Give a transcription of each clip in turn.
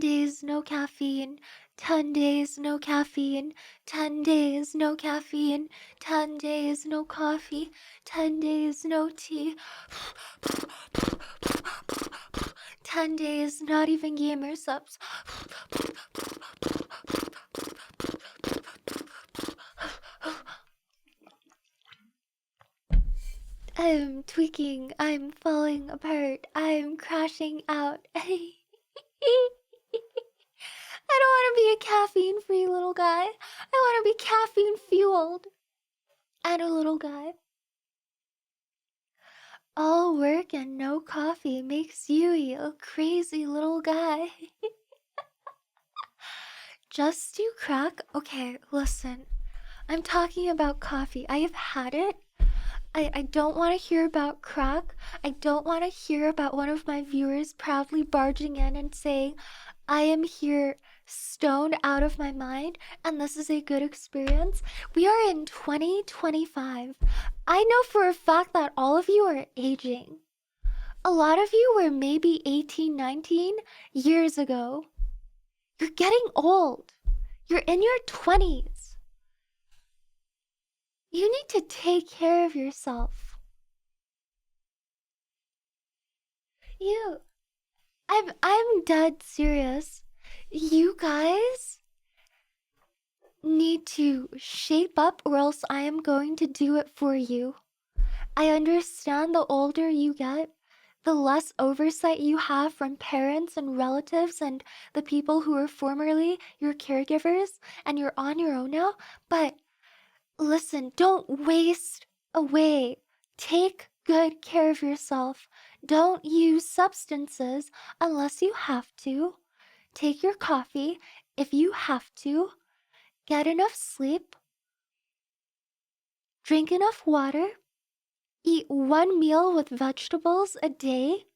days no caffeine, 10 days no caffeine, 10 days no caffeine, 10 days no coffee, 10 days no tea, 10 days not even gamer subs. I'm tweaking, I'm falling apart, I'm crashing out. I don't want to be a caffeine-free little guy. I want to be caffeine-fueled. And a little guy. All work and no coffee makes you a crazy little guy. Just do crack? Okay, listen. I'm talking about coffee. I have had it. I don't want to hear about crack. I don't want to hear about one of my viewers proudly barging in and saying, I am here stoned out of my mind and this is a good experience. We are in 2025. I know for a fact that all of you are aging. A lot of you were maybe 18, 19 years ago. You're getting old. You're in your 20s. You need to take care of yourself. I'm dead serious. You guys need to shape up or else I am going to do it for you. I understand the older you get, the less oversight you have from parents and relatives and the people who were formerly your caregivers and you're on your own now, but listen, don't waste away. Take good care of yourself. Don't use substances unless you have to. Take your coffee if you have to. Get enough sleep. Drink enough water. Eat one meal with vegetables a day.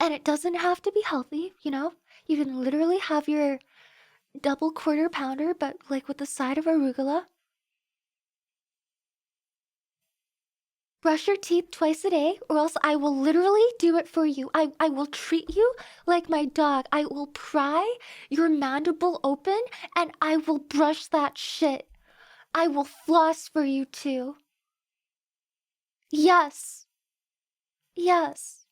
And it doesn't have to be healthy, you know? You can literally have your double quarter pounder, but like with the side of arugula. Brush your teeth twice a day, or else I will literally do it for you. I will treat you like my dog. I will pry your mandible open, and I will brush that shit. I will floss for you too. Yes. Yes.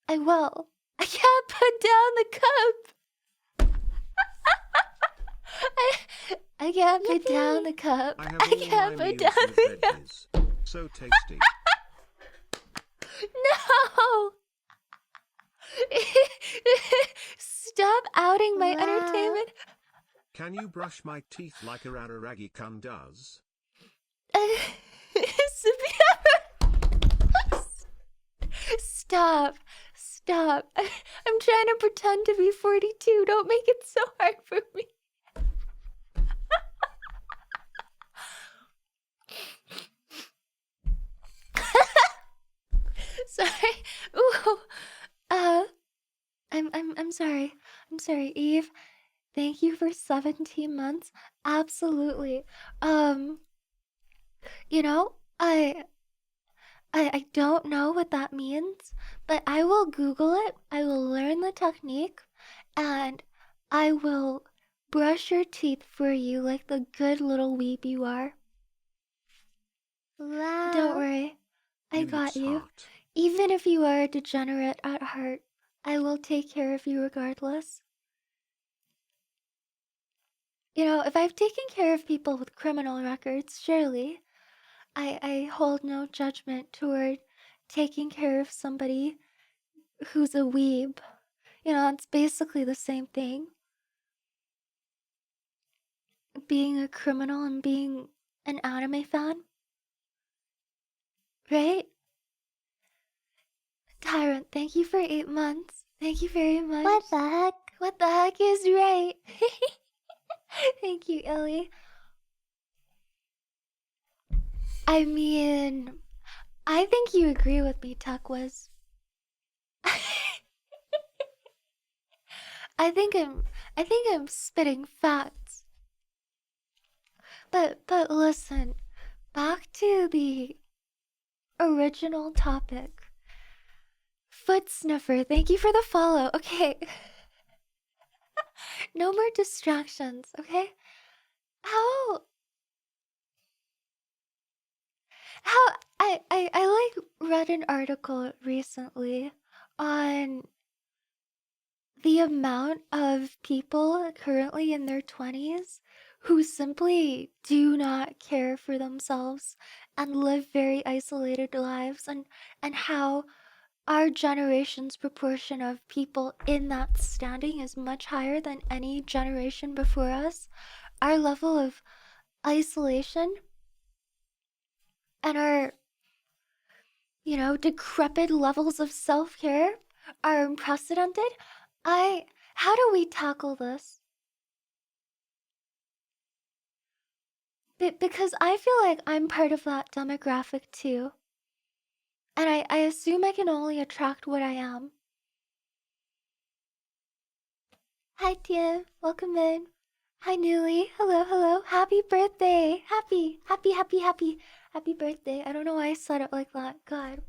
I will. I can't put down the cup. I can't put down the cup. I I can't put down the cup. So tasty. No! Stop outing my entertainment. Can you brush my teeth like a Araragi-kun does? Stop. Stop. I'm trying to pretend to be 42. Don't make it so hard for me. Sorry. Ooh. I'm sorry. I'm sorry, Eve. Thank you for 17 months. Absolutely. You know, I don't know what that means, but I will Google it. I will learn the technique, and I will brush your teeth for you like the good little weep you are. Wow. Don't worry. I got you. Heart. Even if you are a degenerate at heart, I will take care of you regardless. You know, if I've taken care of people with criminal records, surely I hold no judgment toward taking care of somebody who's a weeb. You know, it's basically the same thing. Being a criminal and being an anime fan. Right? Tyrant, thank you for 8 months. Thank you very much. What the heck? What the heck is right? Thank you, Illy. I mean, I think you agree with me, Tuckwiz. I think I'm spitting facts. But listen, back to the original topic. Foot sniffer, thank you for the follow. Okay. No more distractions, okay? How how I like read an article recently on the amount of people currently in their 20s who simply do not care for themselves and live very isolated lives, and how our generation's proportion of people in that standing is much higher than any generation before us. Our level of isolation and our, decrepit levels of self-care are unprecedented. How do we tackle this? Because I feel like I'm part of that demographic too. And I assume I can only attract what I am. Hi, Tia. Welcome in. Hi, Newly. Hello, hello. Happy birthday. Happy birthday. I don't know why I said it like that. God.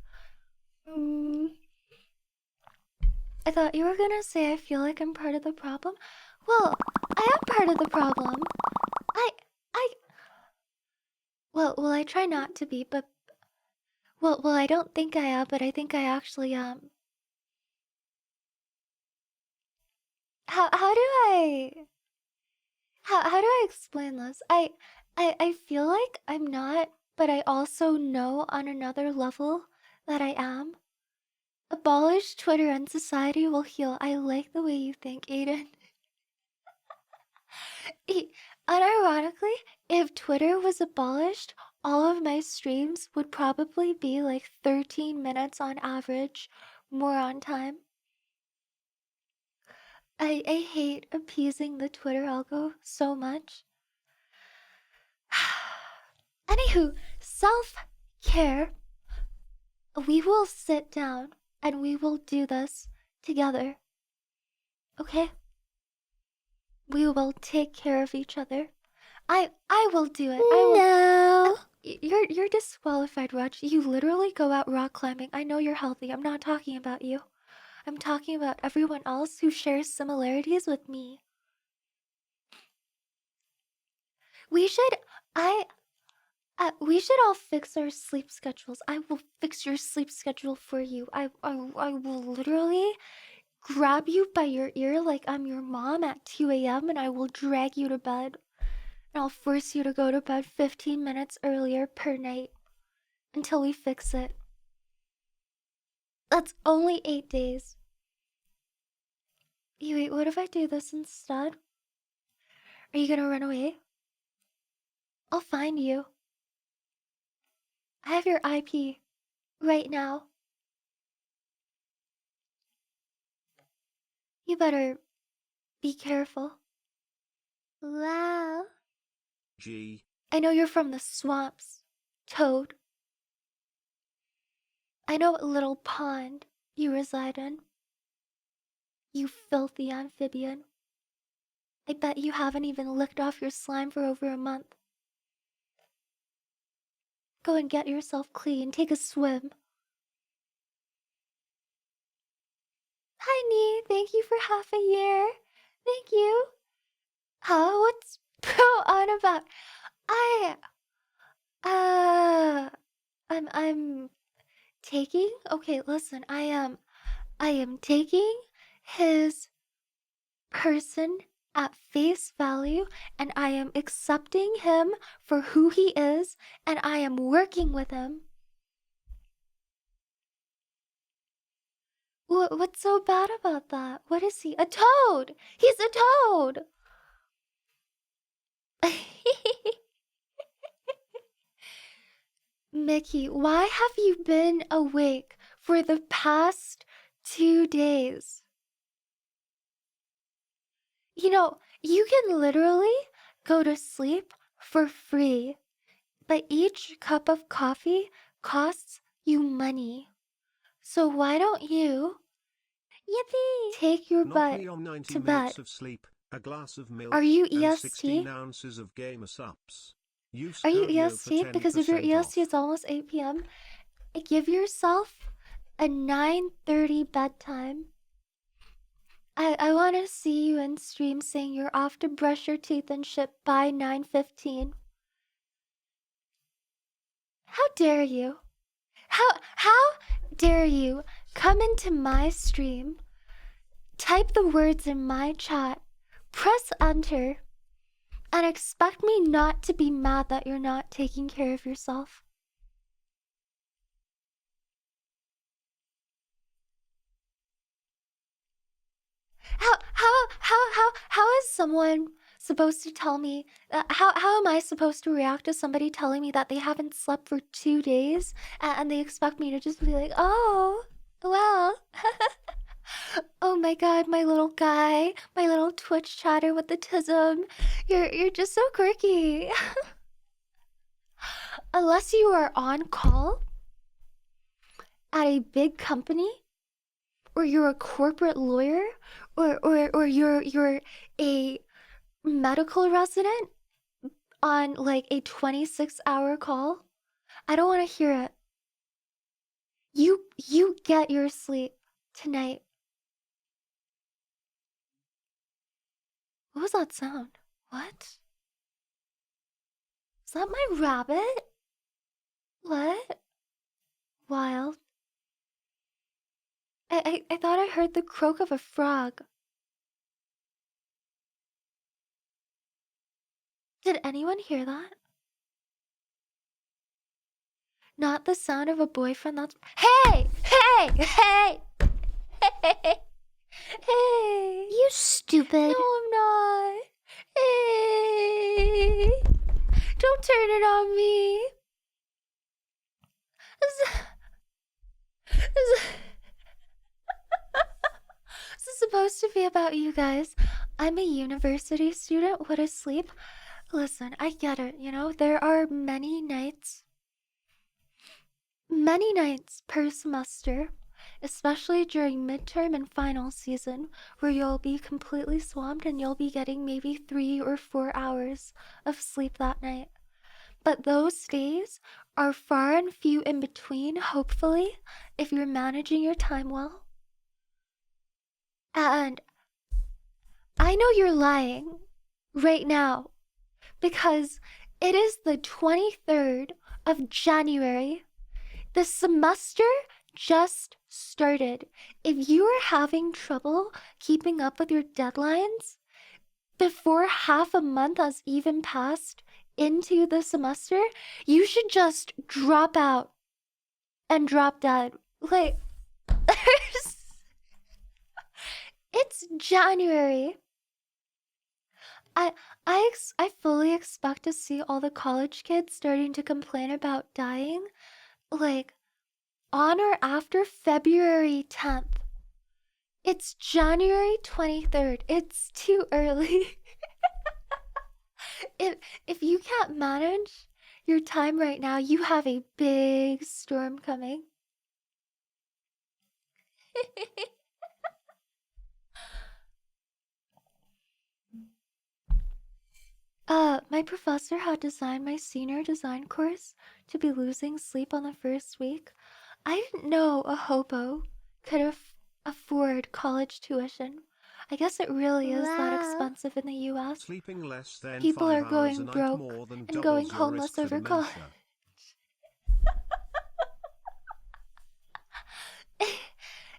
I thought you were gonna say I feel like I'm part of the problem. Well, I am part of the problem. I, I, well, I try not to be, but, well, I don't think I am, but I think I actually am. How do I explain this? I feel like I'm not, but I also know on another level that I am. Abolish Twitter and society will heal. I like the way you think, Aiden. Unironically, if Twitter was abolished, all of my streams would probably be like 13 minutes on average, more on time. I hate appeasing the Twitter algo so much. Anywho, self-care. We will sit down and we will do this together. Okay? We will take care of each other. I will do it. I will. No. You're disqualified, Raj. You literally go out rock climbing. I know you're healthy. I'm not talking about you. I'm talking about everyone else who shares similarities with me. We should we should all fix our sleep schedules. I will fix your sleep schedule for you. I will literally grab you by your ear like I'm your mom at 2 a.m. and I will drag you to bed. And I'll force you to go to bed 15 minutes earlier per night until we fix it. That's only 8 days. Wait, what if I do this instead? Are you gonna run away? I'll find you. I have your IP right now. You better be careful. Wow. G. I know you're from the swamps, Toad. I know what little pond you reside in. You filthy amphibian. I bet you haven't even licked off your slime for over a month. Go and get yourself clean. Take a swim. Hi, Nee. Thank you for half a year. Thank you. Huh? What's Pro on about? I, uh, I'm taking. Okay, listen. I am taking his person at face value, and I am accepting him for who he is, and I am working with him. What's so bad about that? What is he? A toad! He's a toad! Mickey, why have you been awake for the past 2 days? You can literally go to sleep for free, but each cup of coffee costs you money. So why don't you Yippee. take your Knock butt me on 90 to minutes bed? of sleep, a glass of milk, Are you and 16 EST? ounces of gamer sups. Use Are you code YO for EST? Because if you're 10% EST, off. it's almost 8 p.m. Give yourself a 9:30 bedtime. I want to see you in stream saying you're off to brush your teeth and shit by 9:15. How dare you? How dare you come into my stream, type the words in my chat, press enter, and expect me not to be mad that you're not taking care of yourself? How is someone supposed to tell me, how am I supposed to react to somebody telling me that they haven't slept for 2 days and they expect me to just be like, oh, well, oh my god, my little guy, my little Twitch chatter with the tism, you're just so quirky. Unless you are on call at a big company, or you're a corporate lawyer, or you're a medical resident on like a 26-hour call, I don't want to hear it. You get your sleep tonight. What was that sound? What? Is that my rabbit? What? Wild. I thought I heard the croak of a frog. Did anyone hear that? Not the sound of a boyfriend that's... Hey! Hey! Hey! Hey! Hey! You stupid. No, I'm not. Hey! Don't turn it on me. This is supposed to be about you guys. I'm a university student. What a sleep. Listen, I get it, you know? There are many nights per semester, especially during midterm and final season, where you'll be completely swamped and you'll be getting maybe 3 or 4 hours of sleep that night. But those days are far and few in between, hopefully, if you're managing your time well. And I know you're lying right now because it is the 23rd of January. The semester just started. If you are having trouble keeping up with your deadlines before half a month has even passed into the semester, you should just drop out and drop dead. Like, it's January. I fully expect to see all the college kids starting to complain about dying, like, on or after February 10th. It's January 23rd. It's too early. If you can't manage your time right now, you have a big storm coming. My professor had designed my senior design course to be losing sleep on the first week. I didn't know a hobo could afford college tuition. I guess it really is that Wow. expensive in the US. Sleeping less than People 5 are hours going a night broke more than and doubles going your homeless risk for over college. dementia.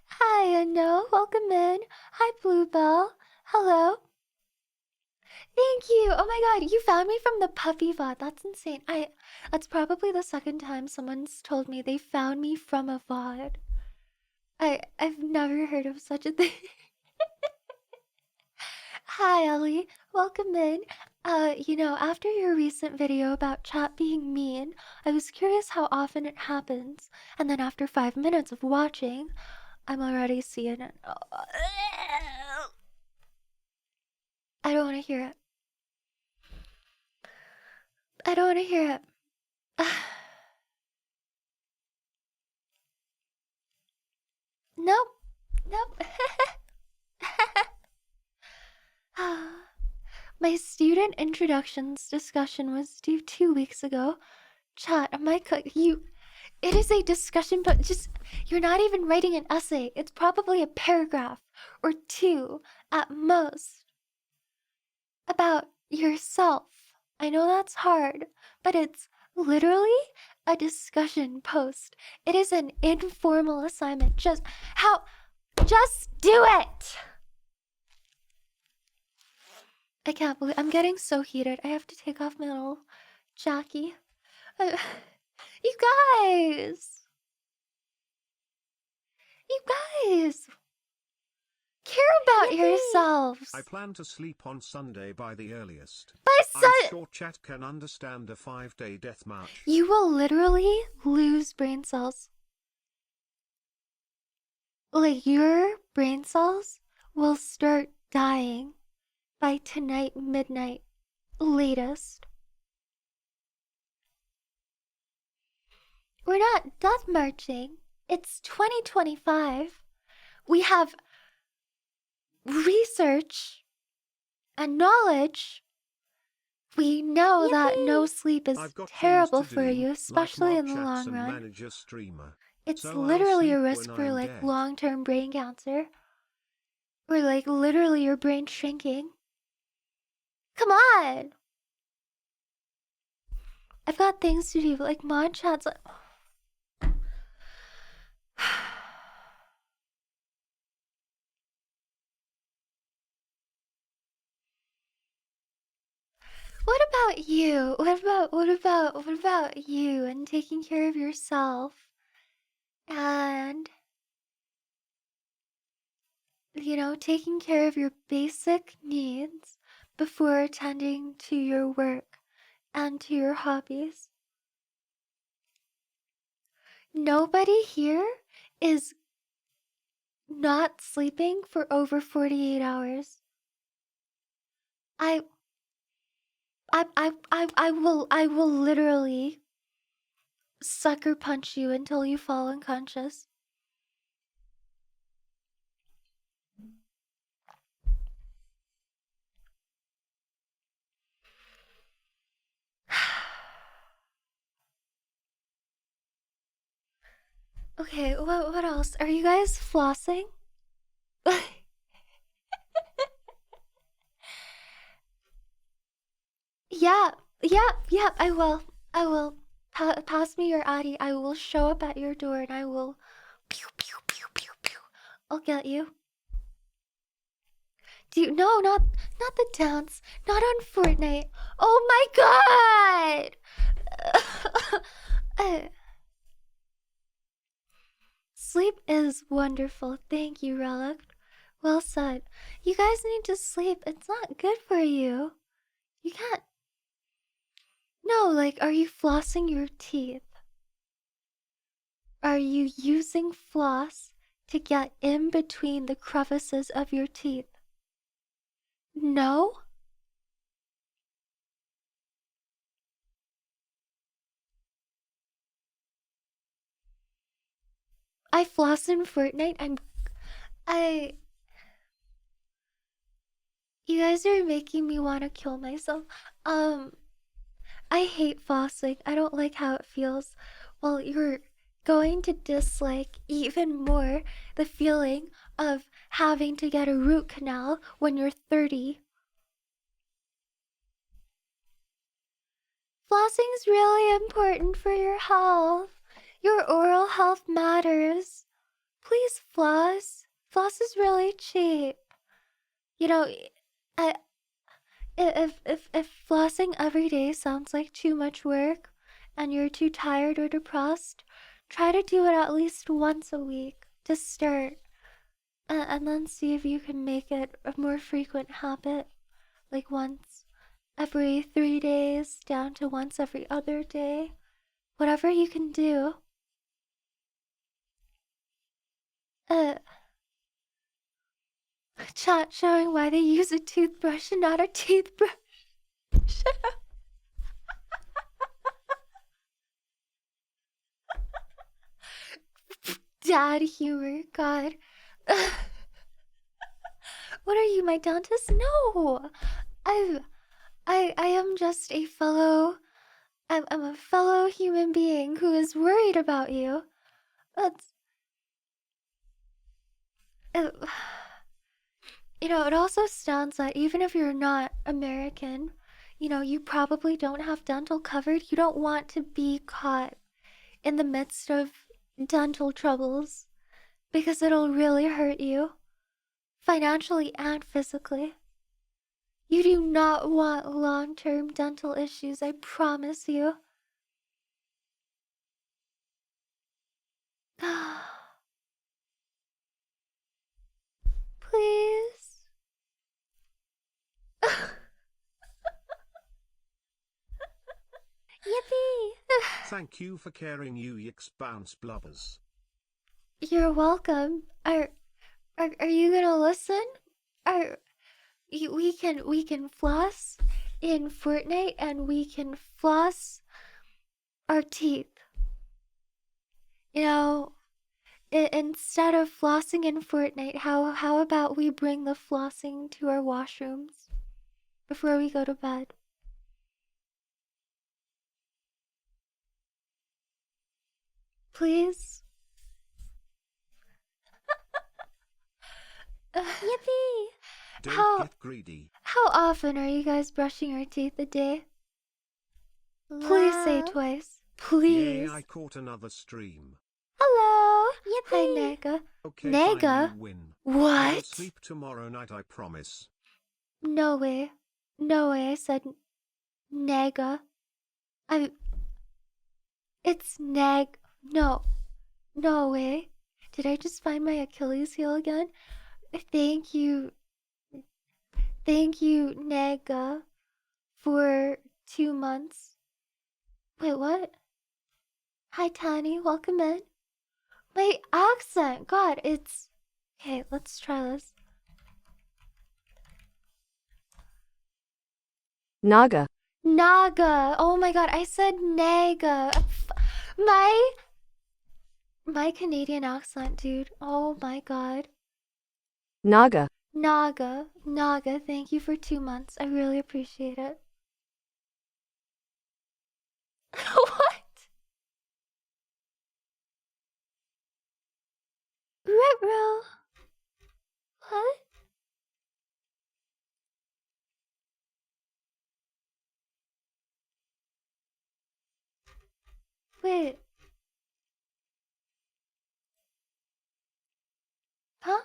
Hi, Uno. Welcome in. Hi, Bluebell. Hello. Thank you. Oh my god, you found me from the puppy VOD. That's insane. That's probably the second time someone's told me they found me from a VOD. I've never heard of such a thing. Hi, Ellie. Welcome in. After your recent video about chat being mean, I was curious how often it happens. And then after 5 minutes of watching, I'm already seeing it. I don't want to hear it. I don't want to hear it. Nope. Nope. My student introductions discussion was due 2 weeks ago. Chat, am I It is a discussion, but just, you're not even writing an essay. It's probably a paragraph or two at most about yourself. I know that's hard, but it's literally a discussion post. It is an informal assignment. Just do it! I can't believe I'm getting so heated. I have to take off my little Jackie. You guys! You guys! Care about Yippee! yourselves! I plan to sleep on Sunday by the earliest. By I'm sure chat can understand a 5-day death march. You will literally lose brain cells. Like, your brain cells will start dying by tonight, midnight, latest. We're not death marching. It's 2025. We have research and knowledge. We know that no sleep is I've got terrible things to for do, you, like especially in mock the chats long and run. manage a streamer. It's So I'll literally a sleep risk when for I'm like dead. long-term brain cancer. Or like literally your brain shrinking. Come on! I've got things to do, like mod chats. What about you? What about you and taking care of yourself? And, you know, taking care of your basic needs before attending to your work and to your hobbies. Nobody here is not sleeping for over 48 hours. I will literally sucker punch you until you fall unconscious. Okay, what else? Are you guys flossing? Yeah, I will. I will. Pass me your Addy. I will show up at your door and I will. Pew, pew, pew, pew, pew. I'll get you. No, not the dance. Not on Fortnite. Oh my god! Sleep is wonderful. Thank you, Relic. Well said. You guys need to sleep. It's not good for you. You can't. No, like, are you flossing your teeth? Are you using floss to get in between the crevices of your teeth? No? I floss in Fortnite. I. You guys are making me want to kill myself. I hate flossing. I don't like how it feels. Well, you're going to dislike even more the feeling of having to get a root canal when you're 30. Flossing's really important for your health. Your oral health matters. Please floss. Floss is really cheap. You know, I, if flossing every day sounds like too much work and you're too tired or depressed, try to do it at least once a week to start. And then see if you can make it a more frequent habit, like once every 3 days down to once every other day. Whatever you can do. Chat showing why they use a toothbrush and not a toothbrush. Shut up. Dad humor, God. What are you, my dentist? No, I am just a fellow I'm a fellow human being who is worried about you. That's uh, it also sounds that even if you're not American, you probably don't have dental covered. You don't want to be caught in the midst of dental troubles because it'll really hurt you financially and physically. You do not want long-term dental issues, I promise you. Please. Yippee! Thank you for caring, you yix bounce blubbers. You're welcome. Are you gonna listen? Are we can floss in Fortnite and we can floss our teeth. Instead of flossing in Fortnite, how about we bring the flossing to our washrooms before we go to bed? Please? Yippee! Don't How get greedy. how often are you guys brushing your teeth a day? Please say Wow. twice. Yay, Please. I caught another stream. Hello. Hi, Yippee! Nega. Okay, fine, you Nega? win. I'll What? sleep tomorrow night, I promise. No way. No way. I said Nega. I. It's Neg. No. No way. Did I just find my Achilles heel again? Thank you. Thank you, Nega, for 2 months. Wait, what? Hi, Tani. Welcome in. My accent. God, it's. Okay, let's try this. Naga. Naga. Oh my god, I said Naga. My Canadian accent, dude. Oh my god. Naga. Naga. Naga, thank you for 2 months. I really appreciate it. What? Ruh-roh. What? Wait. Huh?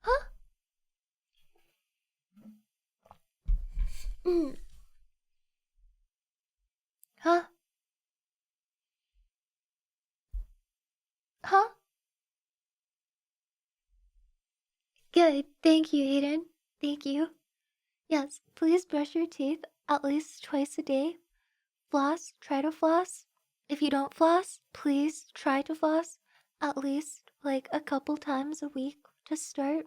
Huh? Mm. Huh? Huh? Good. Thank you, Aiden. Thank you. Yes, please brush your teeth at least twice a day. Floss. Try to floss. If you don't floss, please try to floss at least like a couple times a week to start.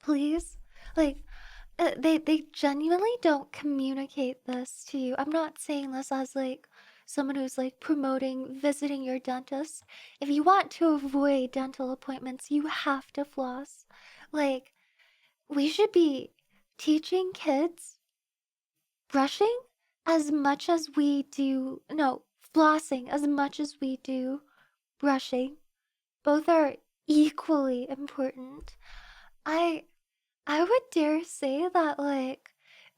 Please. Like, they genuinely don't communicate this to you. I'm not saying this as like someone who's like promoting visiting your dentist. If you want to avoid dental appointments, you have to floss. Like, we should be teaching kids brushing as much as we do, no, flossing as much as we do brushing. Both are equally important. I I would dare say that, like,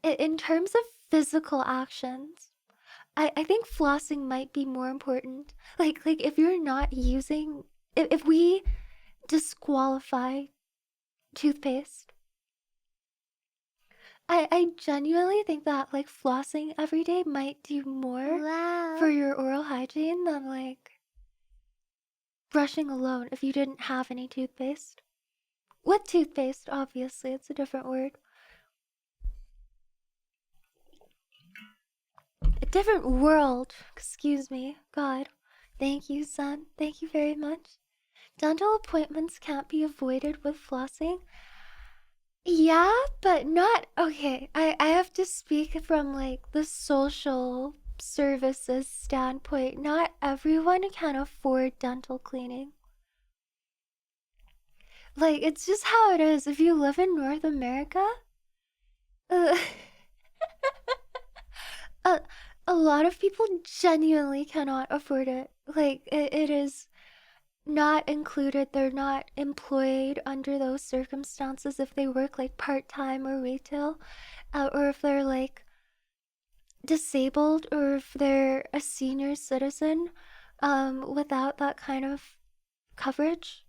in terms of physical actions, I think flossing might be more important. Like if you're not using, if we disqualify toothpaste, I genuinely think that, like, flossing every day might do more Wow. for your oral hygiene than, like, brushing alone if you didn't have any toothpaste. With toothpaste, obviously, it's a different word. A different world. Excuse me. God. Thank you, son. Thank you very much. Dental appointments can't be avoided with flossing. Yeah, but not. Okay, I have to speak from like the social services standpoint. Not everyone can afford dental cleaning. Like, it's just how it is. If you live in North America, uh, a, a lot of people genuinely cannot afford it. Like, it is not included. They're not employed under those circumstances if they work like part-time or retail, or if they're like disabled, or if they're a senior citizen without that kind of coverage.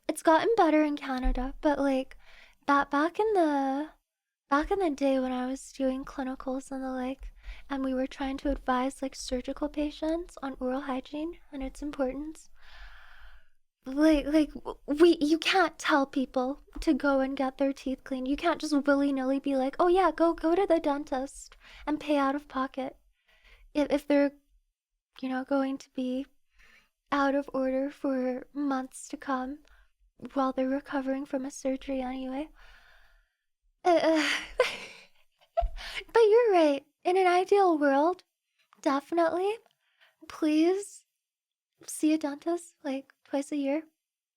It's gotten better in Canada, but like that back in the day when I was doing clinicals and the like, and we were trying to advise like surgical patients on oral hygiene and its importance. Like you can't tell people to go and get their teeth cleaned. You can't just willy-nilly be like, "Oh yeah, go to the dentist and pay out of pocket." If they're, going to be out of order for months to come while they're recovering from a surgery anyway. Uh, but you're right. In an ideal world, definitely, please see a dentist like twice a year,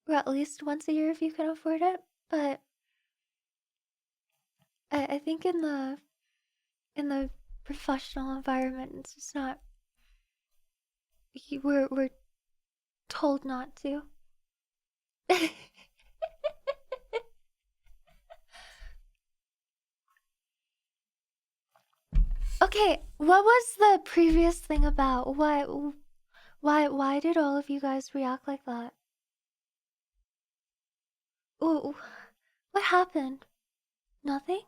or at least once a year if you can afford it. But I think in the professional environment, it's just not. We're told not to. Okay, what was the previous thing about? Why did all of you guys react like that? Ooh, what happened? Nothing?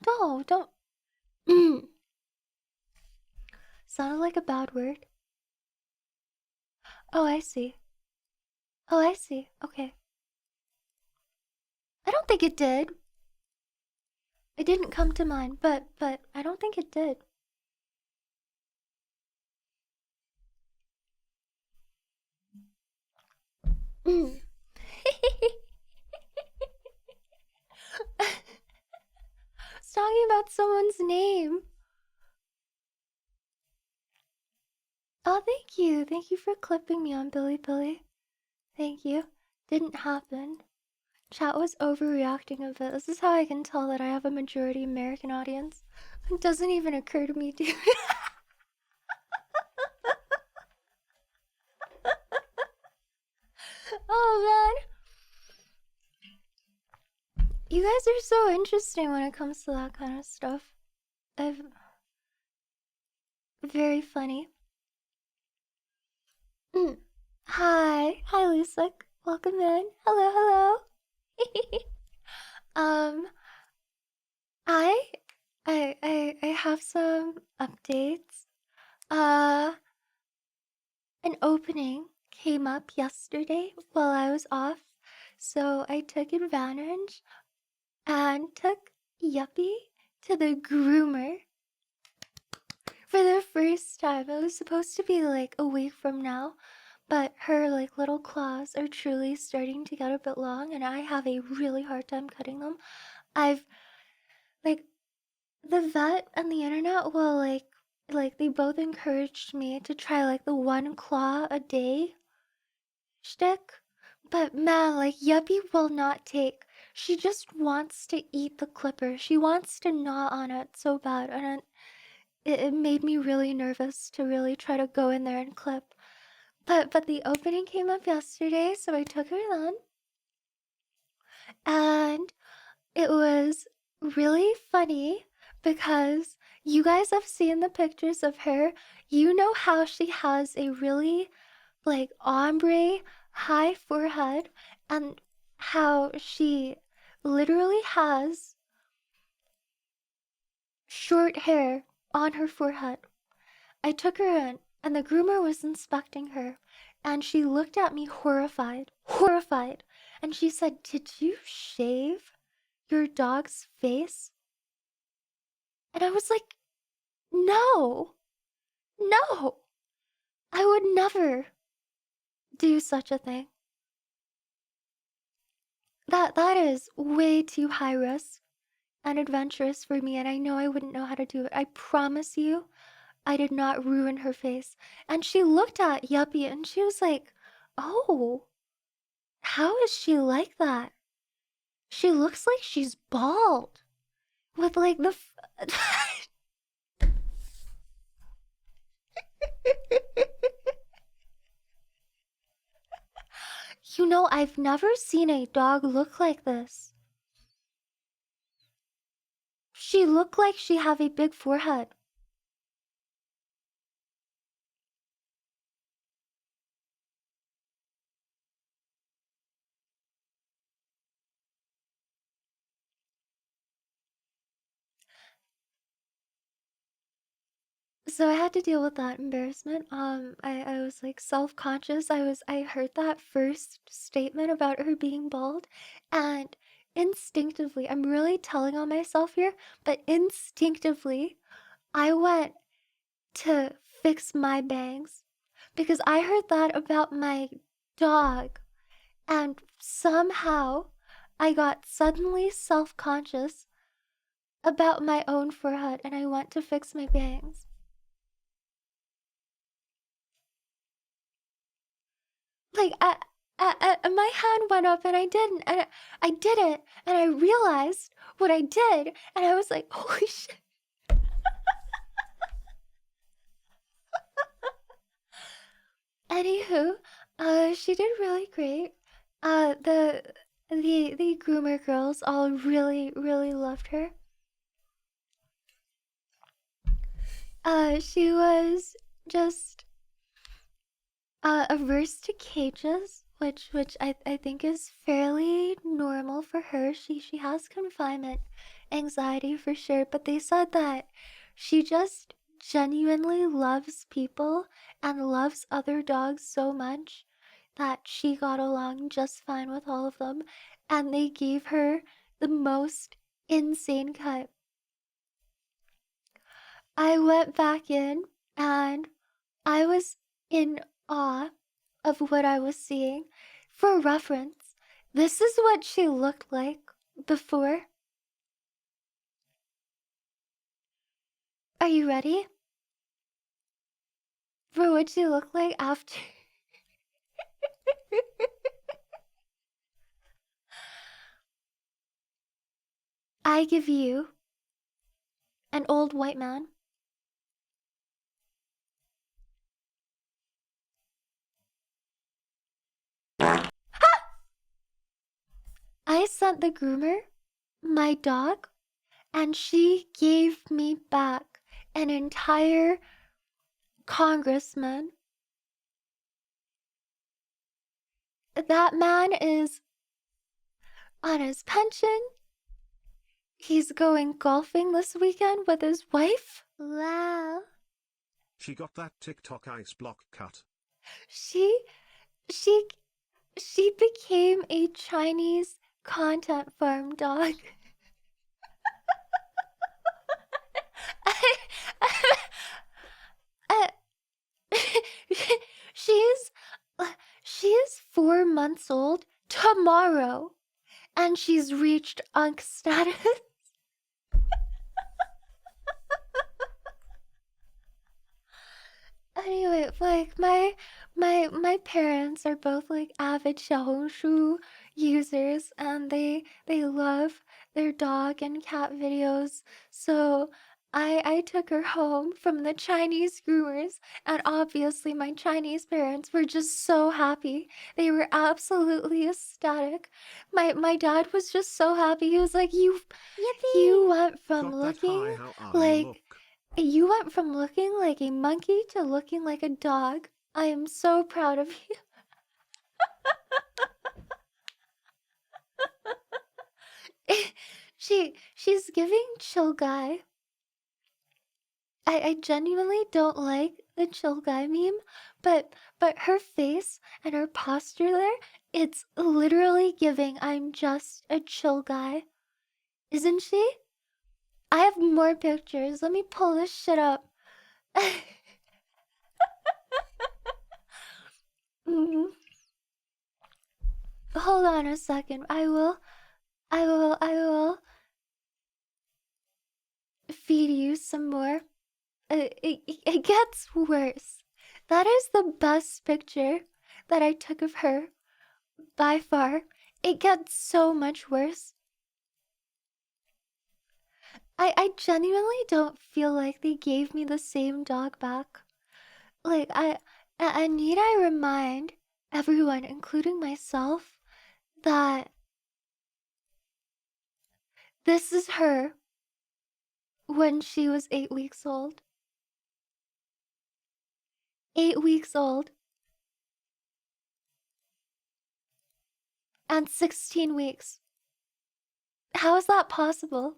No, don't. Sounded like a bad word. Oh, I see. Oh, I see. Okay. I don't think it did. It didn't come to mind, but I don't think it did. It's talking about someone's name. Oh, thank you. Thank you for clipping me on Billy Billy. Thank you. Didn't happen. Chat was overreacting a bit. This is how I can tell that I have a majority American audience. It doesn't even occur to me, dude. Oh man. You guys are so interesting when it comes to that kind of stuff. I've very funny. Hi. Hi Lisa. Welcome in. Hello, hello. um I I have some updates. Uh an opening came up yesterday while I was off, so I took advantage and took Yuppie to the groomer for the first time. It was supposed to be like a week from now, but her like little claws are truly starting to get a bit long and I have a really hard time cutting them. I've like the vet and the internet will like they both encouraged me to try like the one claw a day shtick. But man, like Yuppie will not take. She just wants to eat the clipper. She wants to gnaw on it so bad, and it made me really nervous to really try to go in there and clip. But the opening came up yesterday, so I took her then, and it was really funny because you guys have seen the pictures of her. You know how she has a really like ombre high forehead, and how she literally has short hair on her forehead. I took her in, and the groomer was inspecting her, and she looked at me horrified, and she said, "Did you shave your dog's face?" And I was like, "No, no, I would never do such a thing. That is way too high risk and adventurous for me, and I know I wouldn't know how to do it. I promise you, I did not ruin her face." And she looked at Yuppie and she was like, "Oh, How is she like that? She looks like she's bald. With like the. You know, I've never seen a dog look like this. She looked like she have a big forehead. So I had to deal with that embarrassment. I was like self-conscious. I heard that first statement about her being bald, and instinctively, I'm really telling on myself here, but instinctively, I went to fix my bangs because I heard that about my dog, and somehow I got suddenly self-conscious about my own forehead and I went to fix my bangs. Like my hand went up and I didn't, and I did it, and I realized what I did, and I was like, holy shit. Anywho, she did really great. The groomer girls all really loved her. She was just averse to cages, which I think is fairly normal for her. She has confinement anxiety for sure, but they said that she just genuinely loves people and loves other dogs so much that she got along just fine with all of them, and they gave her the most insane cut. I went back in and I was in awe of what I was seeing. For reference, this is what she looked like before. Are you ready for what she looked like after? I give you an old white man. I sent the groomer my dog, and she gave me back an entire congressman. That man is on his pension. He's going golfing this weekend with his wife. Wow. She got that TikTok ice block cut. She she she became a Chinese content farm dog. Uh, she's she is 4 months old tomorrow, and she's reached unk status. Anyway, like my parents are both like avid Xiaohongshu users, and they love their dog and cat videos. So I took her home from the Chinese groomers, and obviously my Chinese parents were just so happy. They were absolutely ecstatic. My dad was just so happy. He was like, Yippee! you went from Got that looking high, how are you like look? you went from looking like a monkey to looking like a dog. I am so proud of you. She's giving chill guy. I genuinely don't like the chill guy meme, but her face and her posture there, it's literally giving I'm just a chill guy. Isn't she? I have more pictures. Let me pull this shit up. Mhm. Hold on a second. I will feed you some more. It gets worse. That is the best picture that I took of her by far. It gets so much worse. I genuinely don't feel like they gave me the same dog back. Like, and need I remind everyone, including myself, that this is her when she was 8 weeks old. 8 weeks old. And 16 weeks. How is that possible?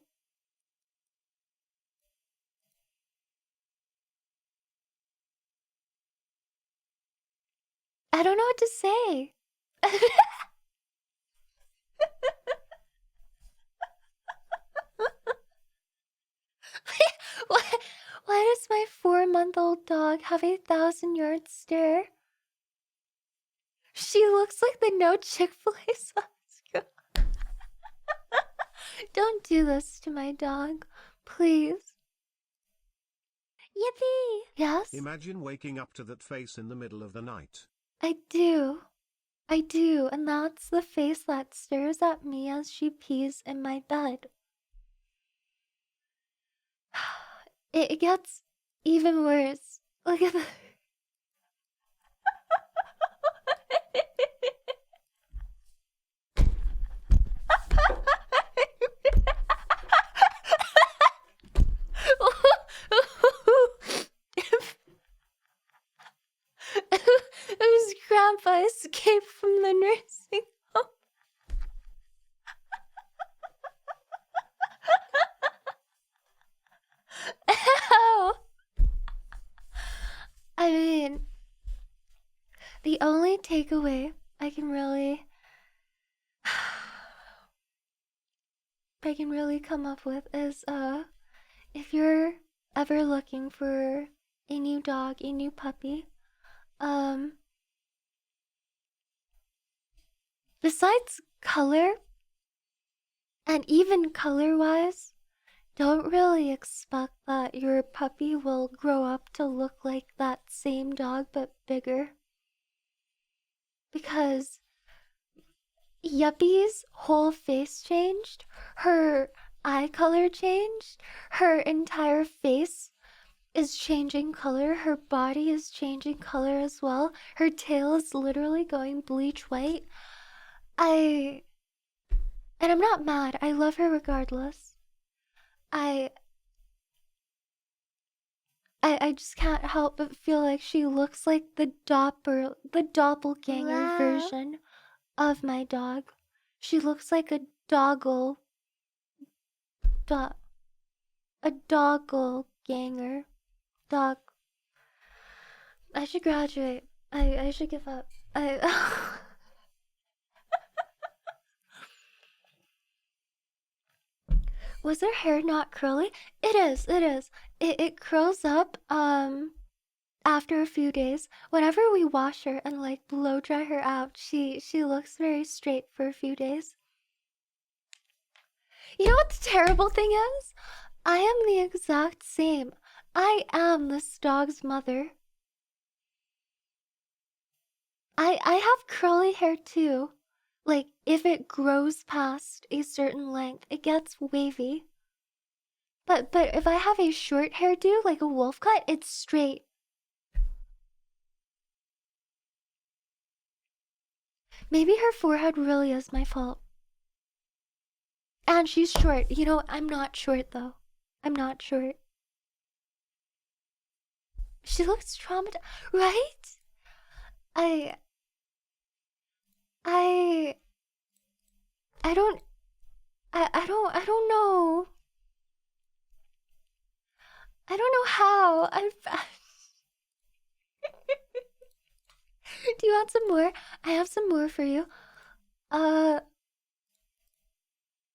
I don't know what to say. why, why does my 4-month-old dog have a 1,000-yard stare? She looks like the no Chick-fil-A sauce. Don't do this to my dog, please. Yippee! Yes? Imagine waking up to that face in the middle of the night. I do. I do, and that's the face that stares at me as she pees in my bed. It gets even worse. Look at the... It was Grandpa escaped from the nursing home. Ow! I mean, the only takeaway I can really come up with is if you're ever looking for a new dog, a new puppy, besides color, and even color-wise, don't really expect that your puppy will grow up to look like that same dog but bigger. Because Yuppie's whole face changed, her eye color changed, her entire face is changing color, her body is changing color as well, her tail is literally going bleach white. And I'm not mad, I love her regardless. I just can't help but feel like she looks like the doppelganger Wow. version of my dog. She looks like a doggle. A doppelganger. Dog. I should graduate. I should give up. Was her hair not curly? It is, it is. It curls up, after a few days. Whenever we wash her and like blow dry her out, she looks very straight for a few days. You know what the terrible thing is? I am the exact same. I am this dog's mother. I have curly hair too. Like, if it grows past a certain length, it gets wavy. But if I have a short hairdo, like a wolf cut, it's straight. Maybe her forehead really is my fault. And she's short. You know, I'm not short though. I'm not short. She looks traumatized, right? I I I don't I don't know. I don't know how. Do you want some more? I have some more for you.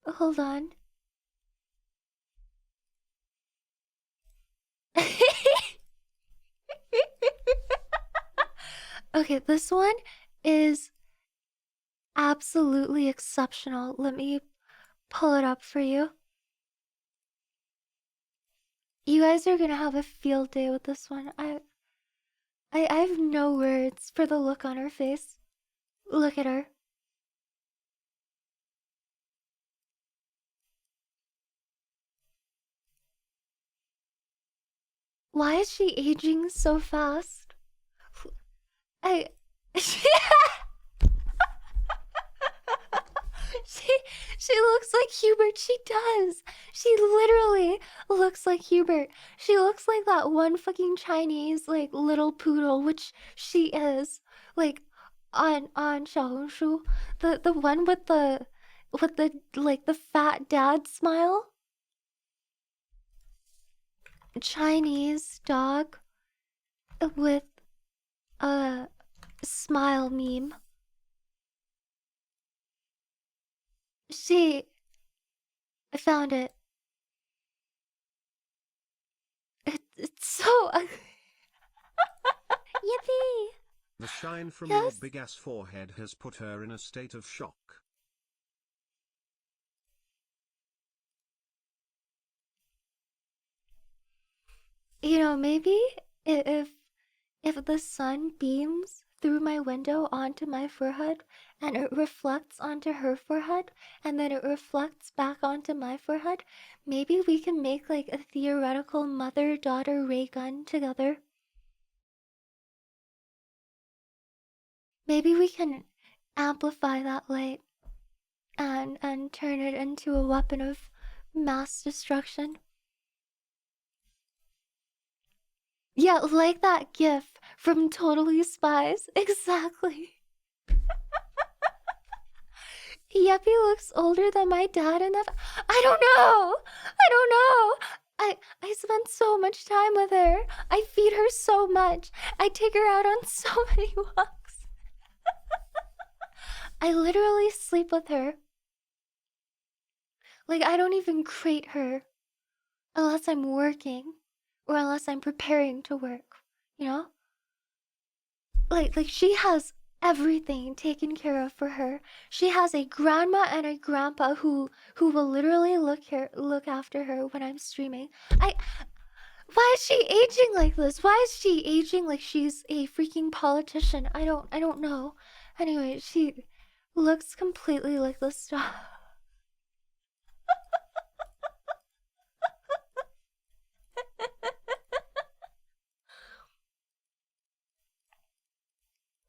Hold on. Okay, this one is absolutely exceptional. Let me pull it up for you. You guys are gonna have a field day with this one. I have no words for the look on her face. Look at her. Why is she aging so fast? I. She she looks like Hubert. She does. She literally looks like Hubert. She looks like that one fucking Chinese like little poodle, which she is. Like on Xiaohongshu, the one with the like the fat dad smile. Chinese dog with a smile meme. I found it. It's so ugly. Yippee! The shine from your Yes. big ass forehead has put her in a state of shock. You know, maybe if if the sun beams through my window onto my forehead and it reflects onto her forehead and then it reflects back onto my forehead, maybe we can make like a theoretical mother-daughter ray gun together. Maybe we can amplify that light and turn it into a weapon of mass destruction. Yeah, like that gif from Totally Spies. Exactly. Yeppy looks older than my dad and that. I don't know. I don't know. I spend so much time with her. I feed her so much. I take her out on so many walks. I literally sleep with her. Like I don't even crate her unless I'm working or unless I'm preparing to work, you know? Like she has everything taken care of for her. She has a grandma and a grandpa who will literally look after her when I'm streaming. I Why is she aging like this? Why is she aging like she's a freaking politician? I don't know. Anyway, she looks completely like the star.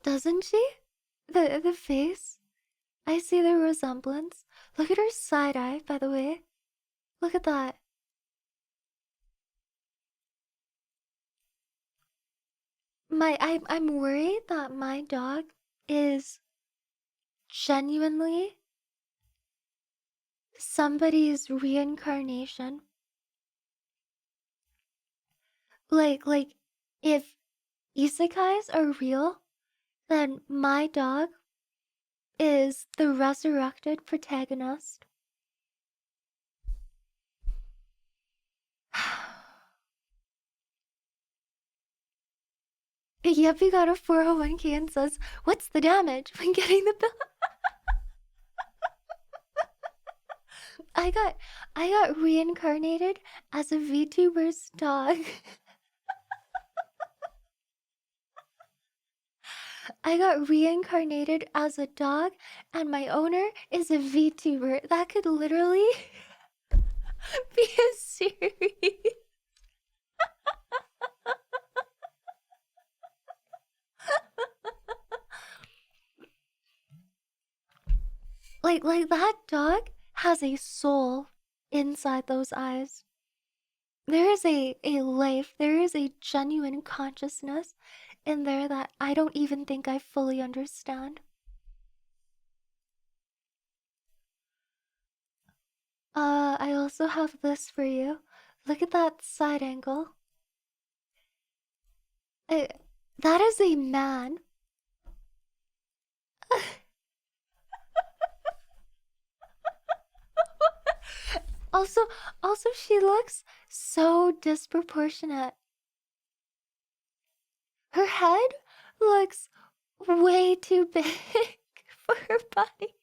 Doesn't she? The face? I see the resemblance. Look at her side eye, by the way. Look at that. I'm worried that my dog is genuinely somebody's reincarnation. Like if isekais are real, then my dog is the resurrected protagonist. Yuppie got a 401k and says, "What's the damage when getting the bill?" I got reincarnated as a VTuber's dog. I got reincarnated as a dog, and my owner is a VTuber. That could literally be a series. Like that dog has a soul inside those eyes. There is a life, there is a genuine consciousness in there that I don't even think I fully understand. I also have this for you. Look at that side angle. Uh, that is a man. Also, also she looks so disproportionate. Her head looks way too big for her body.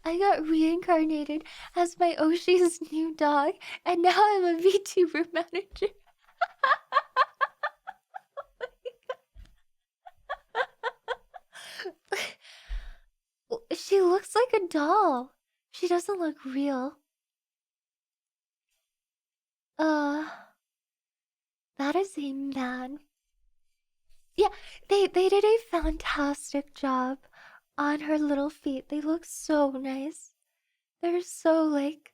I got reincarnated as my Oshi's new dog, and now I'm a VTuber manager. She looks like a doll. She doesn't look real. man. Yeah, they did a fantastic job on her little feet. They look so nice. They're so like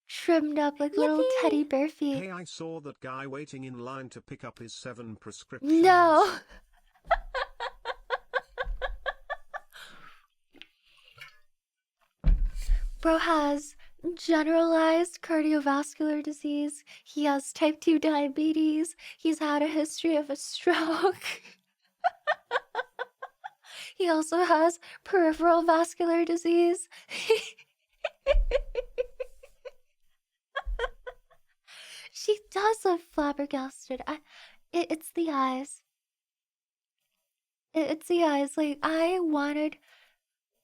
trimmed up like little Yippee! teddy bear feet. Hey, I saw that guy waiting in line to pick up his 7 prescriptions. No. Bro has generalized cardiovascular disease. He has type 2 diabetes. He's had a history of a stroke. He also has peripheral vascular disease. She does look flabbergasted. It's the eyes. It's the eyes. Like, I wanted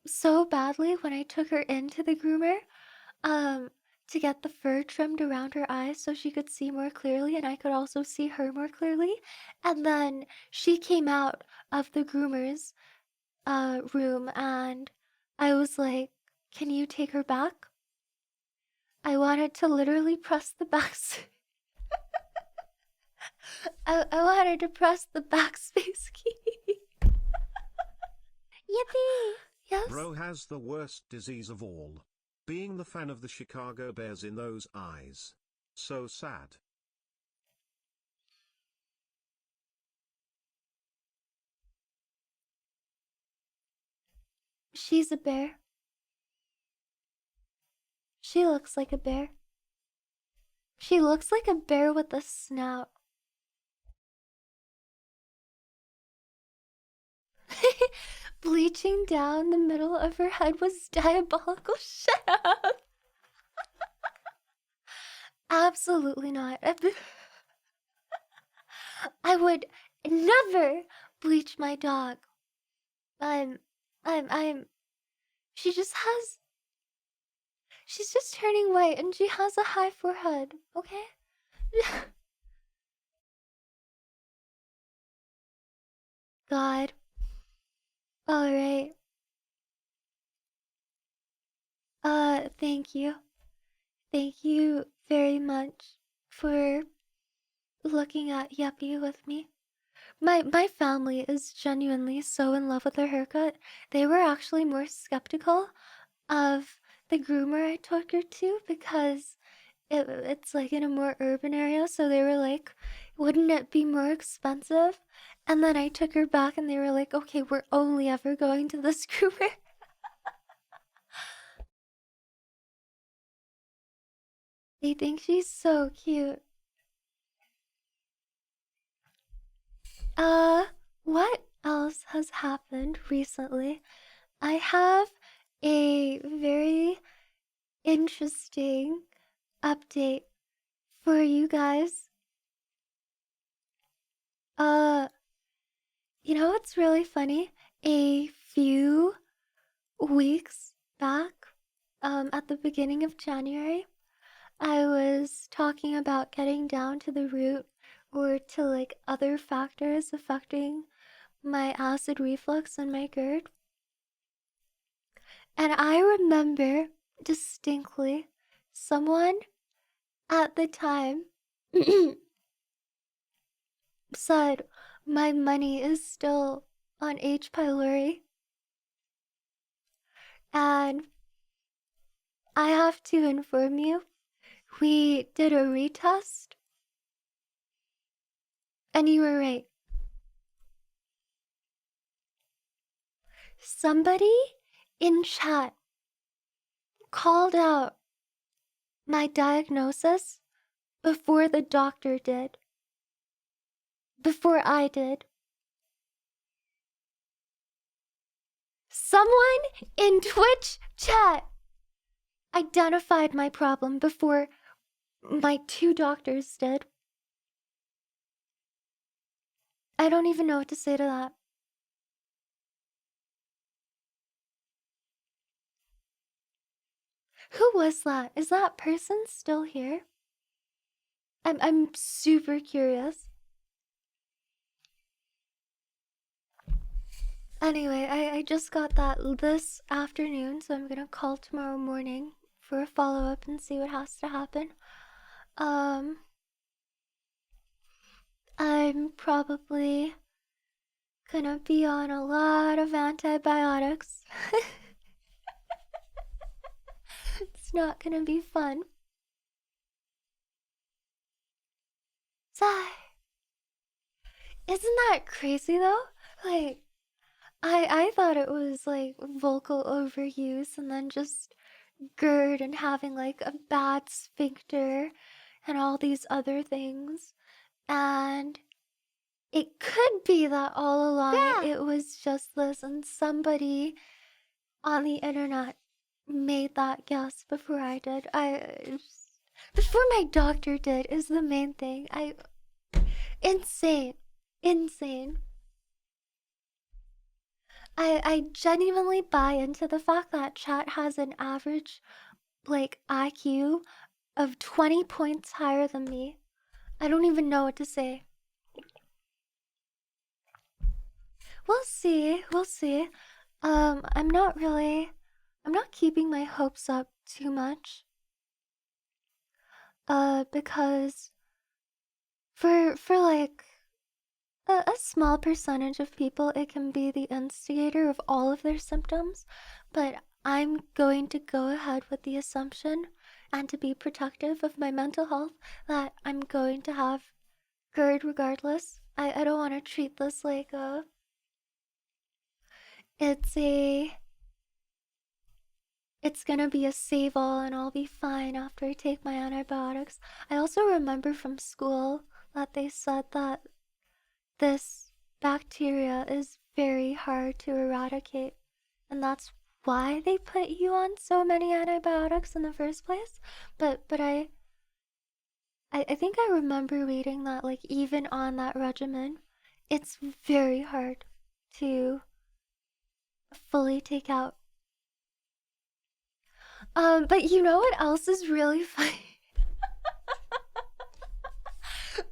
so badly when I took her into the groomer, um, to get the fur trimmed around her eyes so she could see more clearly and I could also see her more clearly. And then she came out of the groomer's room and I was like, can you take her back? I wanted to literally press the back. I wanted to press the backspace key. Yippee! Yes. Bro has the worst disease of all. Being the fan of the Chicago Bears in those eyes. So sad. She's a bear. She looks like a bear. She looks like a bear with a snout. Bleaching down the middle of her head was diabolical. Shut up. Absolutely not. I would never bleach my dog. I'm. She just has. She's just turning white and she has a high forehead, okay? God. Alright. Thank you. Thank you very much for looking at Yuppie with me. My family is genuinely so in love with her haircut. They were actually more skeptical of the groomer I took her to because it's like in a more urban area, so they were like, wouldn't it be more expensive? And then I took her back and they were like, okay, we're only ever going to this groomer. They think she's so cute. What else has happened recently? I have a very interesting update for you guys. Uh, you know what's really funny? A few weeks back, at the beginning of January, I was talking about getting down to the root or to like other factors affecting my acid reflux and my GERD. And I remember distinctly someone at the time said my money is still on H. pylori. And I have to inform you, we did a retest. And you were right. Somebody in chat called out my diagnosis before the doctor did. Before I did. Someone in Twitch chat identified my problem before my two doctors did. I don't even know what to say to that. Who was that? Is that person still here? I'm super curious. Anyway, I just got that this afternoon, so I'm gonna call tomorrow morning for a follow-up and see what has to happen. I'm probably gonna be on a lot of antibiotics. It's not gonna be fun. Sigh. Isn't that crazy though? Like, I thought it was like vocal overuse and then just GERD and having like a bad sphincter and all these other things. And it could be that all along it was just this, and somebody on the internet made that guess before I did. Before my doctor did is the main thing. Insane. Insane. I genuinely buy into the fact that chat has an average like IQ of 20 points higher than me. I don't even know what to say. We'll see. We'll see. I'm not keeping my hopes up too much. Because for like a small percentage of people, it can be the instigator of all of their symptoms, but I'm going to go ahead with the assumption and to be protective of my mental health that I'm going to have GERD regardless. I don't want to treat this like it's gonna be a save all and I'll be fine after I take my antibiotics. I also remember from school that they said that this bacteria is very hard to eradicate, and that's why they put you on so many antibiotics in the first place. But I think I remember reading that like even on that regimen, it's very hard to fully take out. But you know what else is really funny?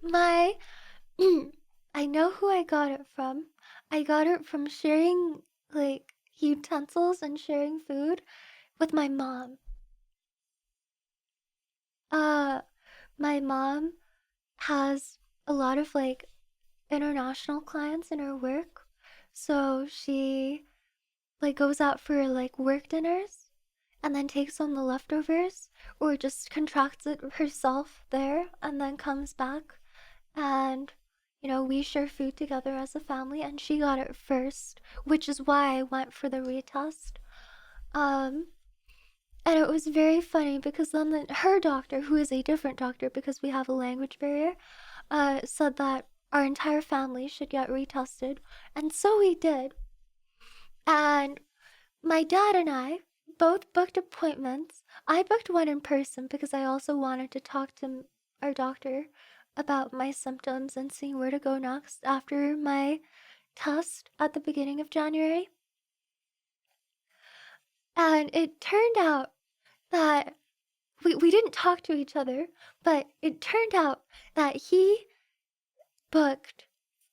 My I know who I got it from. I got it from sharing like utensils and sharing food with my mom. Uh, my mom has a lot of like international clients in her work. So she like goes out for like work dinners and then takes home the leftovers or just contracts it herself there and then comes back and we share food together as a family, and she got it first, which is why I went for the retest. Um, and it was very funny because then her doctor, who is a different doctor because we have a language barrier, said that our entire family should get retested, and so we did. And my dad and I both booked appointments. I booked one in person because I also wanted to talk to our doctor about my symptoms and seeing where to go next after my test at the beginning of January. And it turned out that we didn't talk to each other, but it turned out that he booked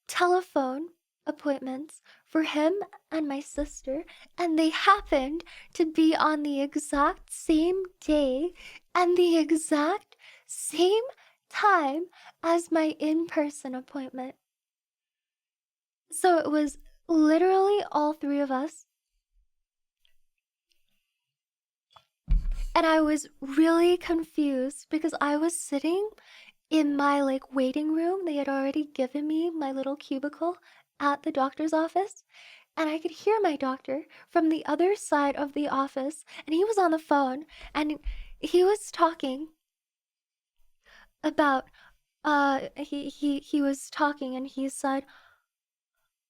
telephone appointments for him and my sister, and they happened to be on the exact same day and the exact same time as my in-person appointment. So it was literally all three of us. And I was really confused because I was sitting in my like waiting room. They had already given me my little cubicle at the doctor's office, and I could hear my doctor from the other side of the office, and he was on the phone, and he was talking about he was talking, and he said,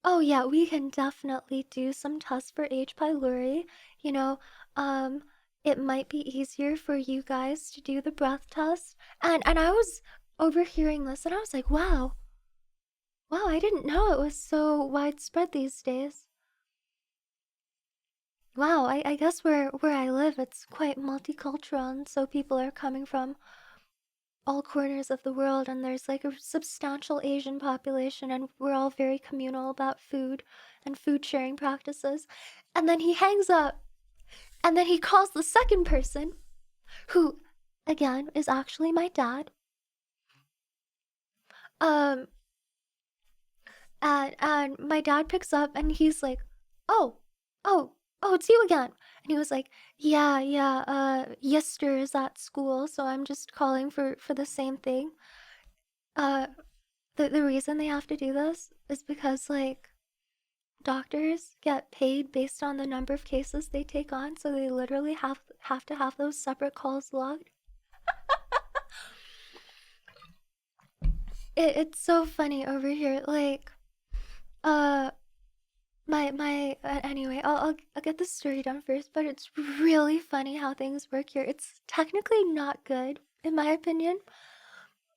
"Oh yeah, we can definitely do some tests for H. pylori. You know, it might be easier for you guys to do the breath test." And I was overhearing this, and I was like, "Wow, wow! I didn't know it was so widespread these days. Wow, I guess where I live, it's quite multicultural, and so people are coming from all corners of the world, and there's like a substantial Asian population, and we're all very communal about food and food sharing practices." And then he hangs up, and then he calls the second person, who, again, is actually my dad. Um, And my dad picks up and he's like, "Oh, oh, oh, it's you again." And he was like, "Yeah, Yester is at school, so I'm just calling for the same thing." Uh, the reason they have to do this is because like doctors get paid based on the number of cases they take on, so they literally have to have those separate calls logged. It's so funny over here, like, uh, anyway, I'll get the story done first, but it's really funny how things work here. It's technically not good, in my opinion,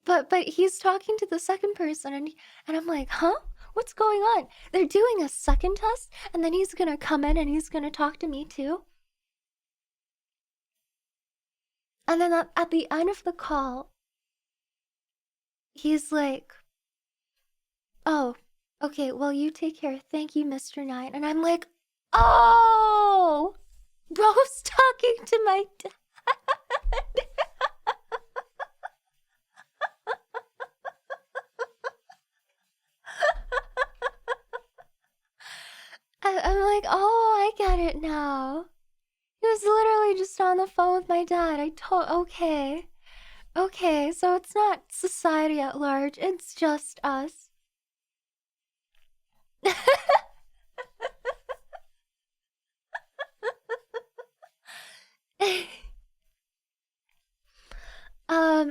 but he's talking to the second person, and I'm like, huh? What's going on? They're doing a second test, and then he's gonna come in and he's gonna talk to me too. And then at the end of the call, he's like, "Oh, okay, well, you take care. Thank you, Mr. Nine." And I'm like, "Oh, bro's talking to my dad." I'm like, "Oh, I get it now." He was literally just on the phone with my dad. Okay. Okay, so it's not society at large, it's just us.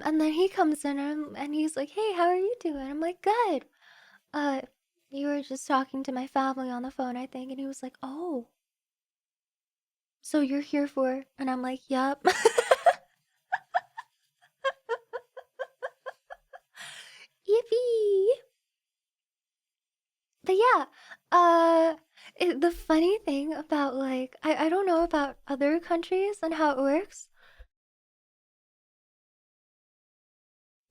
And then he comes in and he's like, "Hey, how are you doing?" I'm like, "Good. Uh, you were just talking to my family on the phone, I think." And he was like, "Oh, so you're here for?" And I'm like, "Yup." Yippee! But yeah, the funny thing about like I don't know about other countries and how it works,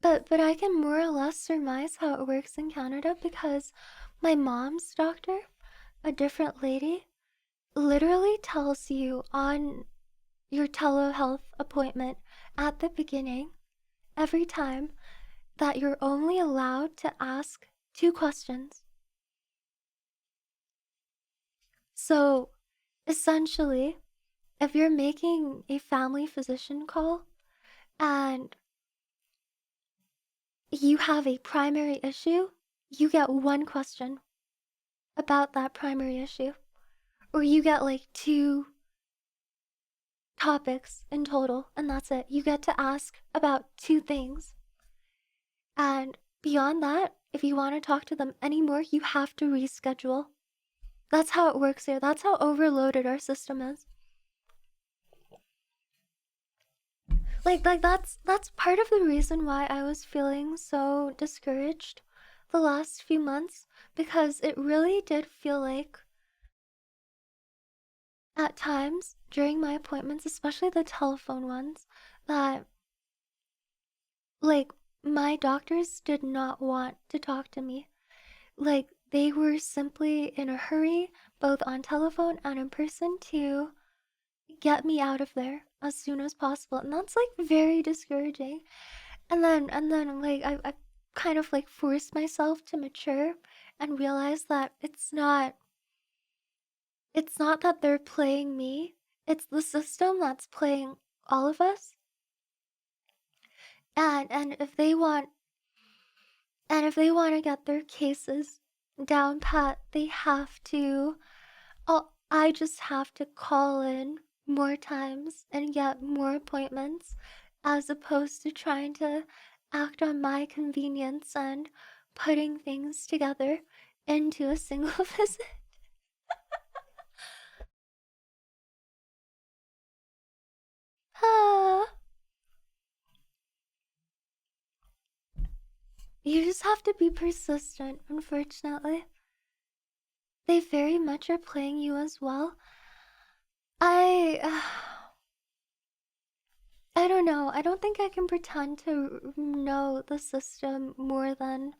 but I can more or less surmise how it works in Canada because my mom's doctor, a different lady, literally tells you on your telehealth appointment at the beginning every time that you're only allowed to ask 2 questions. So essentially, if you're making a family physician call and you have a primary issue, you get 1 question about that primary issue. Or you get like 2 topics in total, and that's it. You get to ask about 2 things. And beyond that, if you want to talk to them anymore, you have to reschedule. That's how it works here. That's how overloaded our system is. Like that's part of the reason why I was feeling so discouraged the last few months, because it really did feel like at times during my appointments, especially the telephone ones, that like my doctors did not want to talk to me. Like they were simply in a hurry, both on telephone and in person, to get me out of there as soon as possible. And that's like very discouraging. And then like I kind of like forced myself to mature and realize that it's not that they're playing me. It's the system that's playing all of us. And if they want to get their cases down pat, they have to. I just have to call in more times and get more appointments, as opposed to trying to act on my convenience and putting things together into a single visit. Ah, you just have to be persistent, unfortunately. They very much are playing you as well. I. I don't know. I don't think I can pretend to know the system more than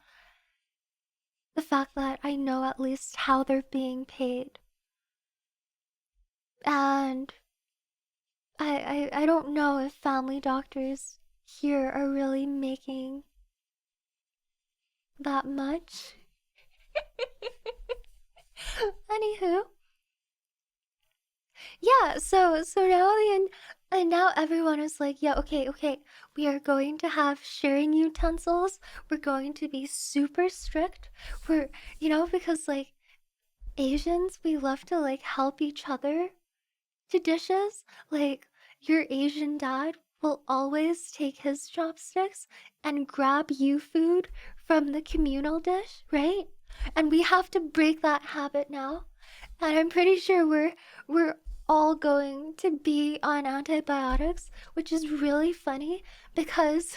the fact that I know at least how they're being paid. And I don't know if family doctors here are really making that much. Anywho, yeah, so now and now everyone is like, yeah, okay, we are going to have sharing utensils. We're going to be super strict. We're, because like Asians, we love to like help each other to dishes. Like your Asian dad will always take his chopsticks and grab you food from the communal dish, right? And we have to break that habit now. And I'm pretty sure we're all going to be on antibiotics, which is really funny because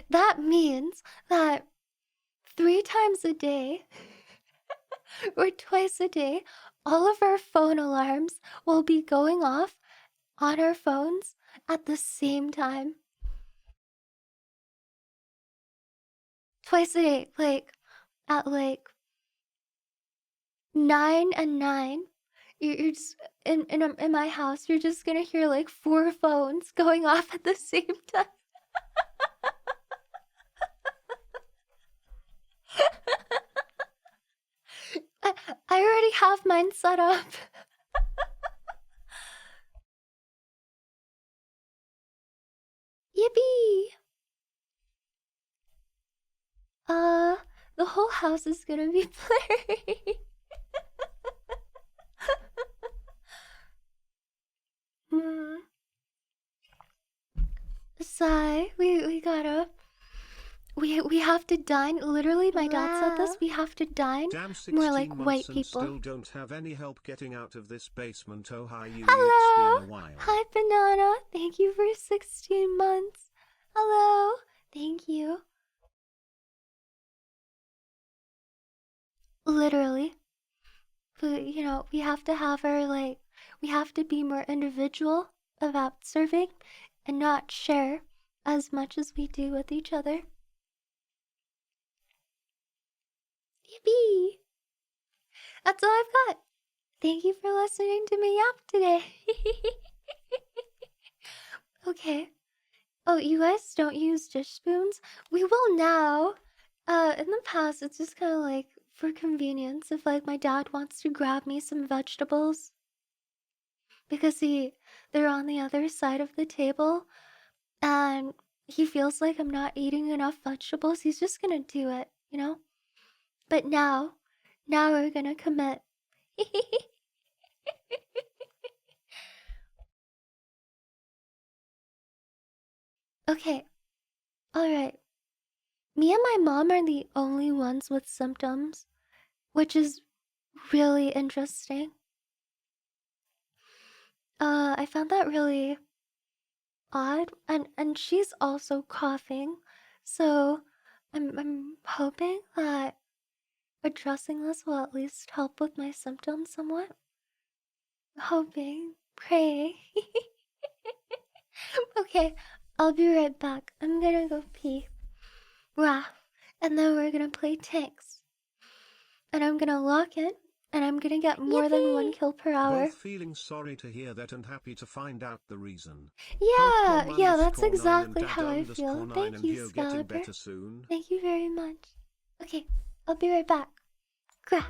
that means that 3 times a day or twice a day, all of our phone alarms will be going off on our phones at the same time. Twice a day, like at like 9 and 9. You're just in my house. You're just gonna hear like 4 phones going off at the same time. I already have mine set up. Yippee! The whole house is gonna be blurry. Hmm. Sigh. We gotta. We have to dine. Literally, my dad said this. Wow. We have to dine Damn, more 16 like months white and people. still don't have any help getting out of this basement. Oh hi you, it's Hello! been a while. Hi, Banana. Thank you for 16 months. Hello. Thank you. Literally. But, we have to have our, like, we have to be more individual about serving and not share as much as we do with each other. Yippee! That's all I've got. Thank you for listening to me yap today. Okay. Oh, you guys don't use dish spoons? We will now. In the past, it's just kind of like for convenience if like my dad wants to grab me some vegetables because they're on the other side of the table and he feels like I'm not eating enough vegetables. He's just gonna do it, But now we're gonna commit. Okay, alright. Me and my mom are the only ones with symptoms, which is really interesting. I found that really odd, and she's also coughing, so I'm hoping that addressing this will at least help with my symptoms somewhat. Hoping, praying. Okay, I'll be right back. I'm gonna go pee. Rah. And then we're gonna play tanks. And I'm gonna lock in, and I'm gonna get more than 1 Yippee! kill per hour. Both feeling sorry to hear that and happy to find out the reason. Yeah, Hope yeah, that's mom_9 and exactly dad how I feel. _9 Thank and you, you getting Scalibur. better soon. Thank you very much. Okay, I'll be right back. Grah.